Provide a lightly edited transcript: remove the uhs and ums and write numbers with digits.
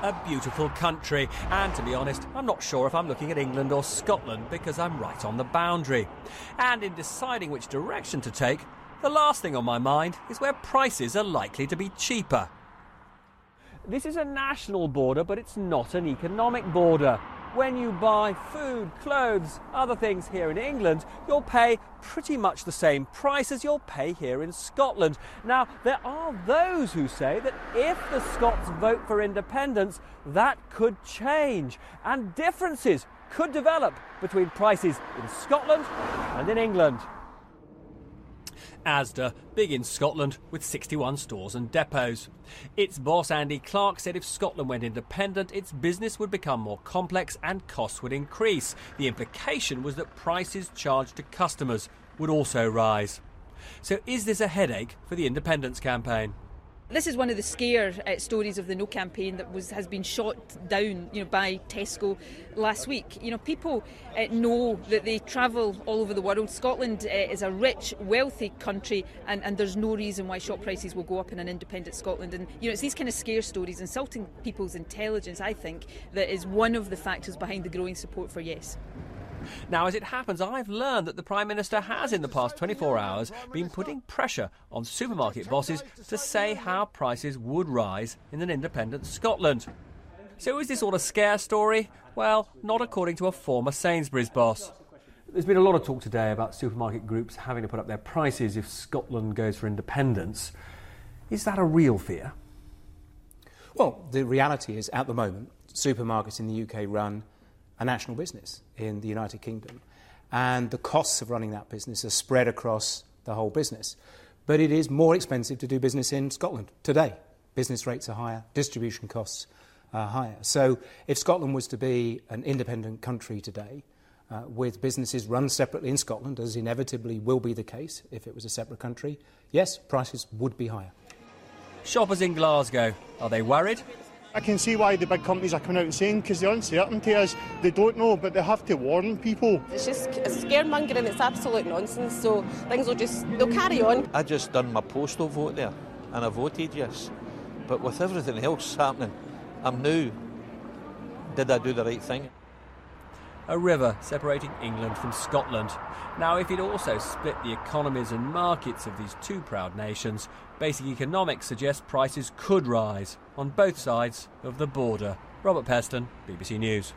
a beautiful country. And to be honest, I'm not sure if I'm looking at England or Scotland because I'm right on the boundary. And in deciding which direction to take, the last thing on my mind is where prices are likely to be cheaper. This is a national border, but it's not an economic border. When you buy food, clothes, other things here in England, you'll pay pretty much the same price as you'll pay here in Scotland. Now, there are those who say that if the Scots vote for independence, that could change and differences could develop between prices in Scotland and in England. Asda, big in Scotland with 61 stores and depots. Its boss Andy Clark said if Scotland went independent, its business would become more complex and costs would increase. The implication was that prices charged to customers would also rise. So is this a headache for the independence campaign? This is one of the scare stories of the No campaign that has been shot down, by Tesco last week. People know that they travel all over the world. Scotland is a rich, wealthy country, and there's no reason why shop prices will go up in an independent Scotland. And it's these kind of scare stories, insulting people's intelligence, I think, that is one of the factors behind the growing support for Yes. Now, as it happens, I've learned that the Prime Minister has, in the past 24 hours, been putting pressure on supermarket bosses to say how prices would rise in an independent Scotland. So is this all a scare story? Well, not according to a former Sainsbury's boss. There's been a lot of talk today about supermarket groups having to put up their prices if Scotland goes for independence. Is that a real fear? Well, the reality is, at the moment, supermarkets in the UK run a national business in the United Kingdom, and the costs of running that business are spread across the whole business. But it is more expensive to do business in Scotland today. Business rates are higher, distribution costs are higher. So if Scotland was to be an independent country today, with businesses run separately in Scotland, as inevitably will be the case if it was a separate country, yes, prices would be higher. Shoppers in Glasgow, are they worried? I can see why the big companies are coming out and saying, because the uncertainty is they don't know, but they have to warn people. It's just scaremongering, it's absolute nonsense, so things they'll carry on. I just done my postal vote there, and I voted yes. But with everything else happening, I'm new. Did I do the right thing? A river separating England from Scotland. Now, if it also split the economies and markets of these two proud nations, basic economics suggests prices could rise on both sides of the border. Robert Peston, BBC News.